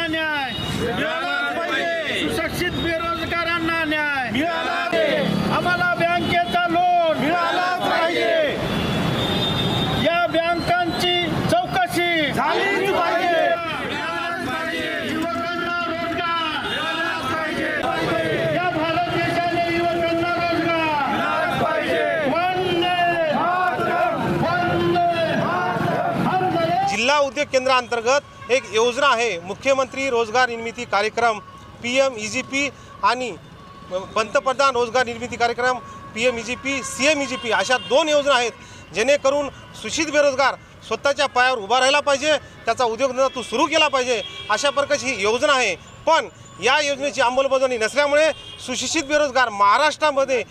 न्याय मिळालाच पाहिजे, सुशिक्षित बेरोजगारांना न्याय मिळाला पाहिजे, आम्हाला बँकेचा लोन मिळालाच पाहिजे, या बँकांची चौकशी झालीच पाहिजे, युवकांना रोजगार मिळालाच पाहिजे, या भारत देशाने युवकांना रोजगार मिळालाच पाहिजे। जिल्हा उद्योग केंद्रांतर्गत एक योजना आहे, मुख्यमंत्री रोजगार निर्मिती कार्यक्रम PMEGP आणि पंतप्रधान रोजगार निर्मिती कार्यक्रम PMEGP CMEGP अशा दोन योजना आहेत, जेणेकरून सुशिक्षित बेरोजगार स्वतःच्या पायावर उभा राहिला पाहिजे, त्याचा उद्योगधंदा तो सुरू केला पाहिजे, अशा प्रकारची ही योजना आहे। पण या योजनेची अंमलबजावणी नसल्यामुळे सुशिक्षित बेरोजगार महाराष्ट्रामध्ये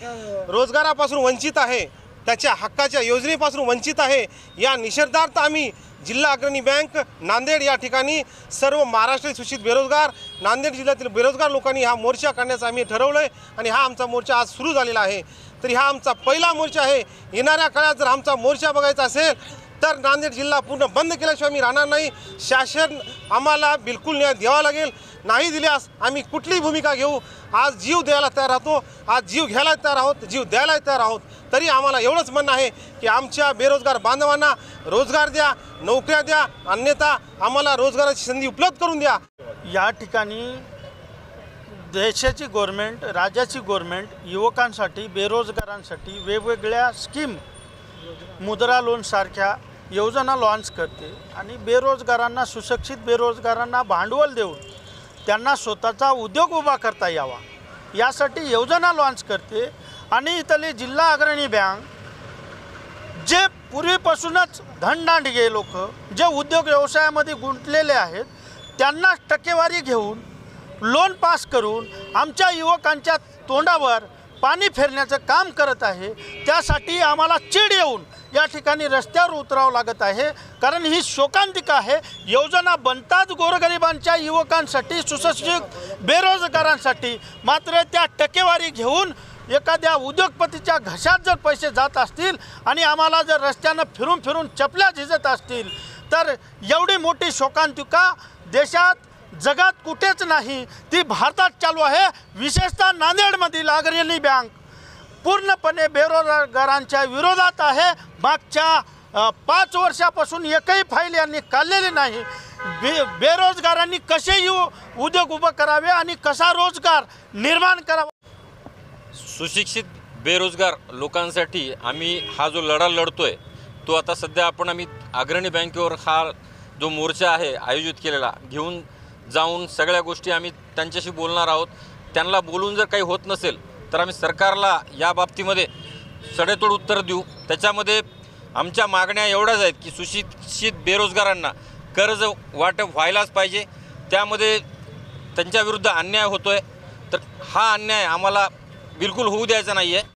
रोजगारापासून वंचित आहे, त्याच्या हक्काच्या योजनेपासून वंचित आहे। या निषेधार्थ आम्ही जिल्हा अग्रणी बँक नांदेड या ठिकाणी सर्व महाराष्ट्रीय सुशिक्षित बेरोजगार नांदेड जिल्ह्यातील बेरोजगार लोकांनी हा मोर्चा काढण्याचं आम्ही ठरवलं आहे आणि हा आमचा मोर्चा आज सुरू झालेला आहे। तरी हा आमचा पहिला मोर्चा आहे। येणाऱ्या काळात जर आमचा मोर्चा बघायचा असेल तर नांदेड जिल्हा पूर्ण बंद केल्याशिवाय आम्ही राहणार नाही। शासन आम्हाला बिलकुल न्याय द्यावा लागेल, नाही दिल्यास आम्ही कुठलीही भूमिका घेऊ। आज जीव द्यायला तयार राहतो, आज जीव घ्यायला तयार आहोत, जीव द्यायला तयार आहोत। तरी आम्हाला एवढंच म्हणणं आहे की आमच्या बेरोजगार बांधवांना रोजगार द्या, नोकऱ्या द्या, अन्यथा आम्हाला रोजगाराची संधी उपलब्ध करून द्या। या ठिकाणी देशाची गव्हर्नमेंट, राज्याची गव्हर्नमेंट युवकांसाठी, बेरोजगारांसाठी वेगवेगळ्या स्कीम, मुद्रा लोन सारख्या योजना लॉन्च करते आणि बेरोजगारांना, सुशिक्षित बेरोजगारांना भांडवल देऊन त्यांना स्वतःचा उद्योग उभा करता यावा यासाठी योजना लॉन्च करते। आणि इथली जिल्हा अग्रणी बँक जे पूर्वीपासूनच धनदांडगे लोक जे उद्योग व्यवसायामध्ये गुंतलेले आहेत त्यांना टक्केवारी घेऊन लोन पास करून आमच्या युवकांच्या तोंडावर पाणी फेरण्याचं काम करत आहे। त्यासाठी आम्हाला चीड येऊन या ठिकाणी रस्त्यावर उतरावं लागत आहे, कारण ही शोकांतिका आहे। योजना बनतात गोरगरिबांच्या युवकांसाठी, सुशिक्षित बेरोजगारांसाठी, मात्र त्या टक्केवारी घेऊन एखाद्या उद्योगपतीच्या घशात जर पैसे जात असतील आणि आम्हाला जर रस्त्यानं फिरून फिरून चपल्या झिजत असतील तर एवढी मोठी शोकांतिका देशात, जगात कुठेच नाही, ती भारतात चालू आहे। विशेषतः नांदेडमधील अग्रणी बँक पूर्णपणे बेरोजगारांच्या विरोधात आहे। मागच्या 5 वर्षापासून एकही फाईल यांनी काढलेली नाही। बेरोजगारांनी कसे उद्योग उभे करावे आणि कसा रोजगार निर्माण करावा। सुशिक्षित बेरोजगार लोकांसाठी आम्ही हा जो लढा लढतोय तो आता सध्या आम्ही अग्रणी बँकेवर हा जो मोर्चा आहे आयोजित केलेला घेऊन जाऊन सगळ्या गोष्टी आम्ही त्यांच्याशी बोलणार आहोत। त्यांना बोलून जर काही होत नसेल तर आम्ही सरकारला या बाबतीमध्ये सडेतोड उत्तर देऊ। त्याच्यामध्ये आमच्या मागण्या एवढ्याच आहेत की सुशिक्षित बेरोजगारांना कर्ज वाटप व्हायलाच पाहिजे, त्यामध्ये त्यांच्या विरुद्ध अन्याय होतोय, तर हा अन्याय आम्हाला बिलकुल होऊ द्यायचा नाही आहे।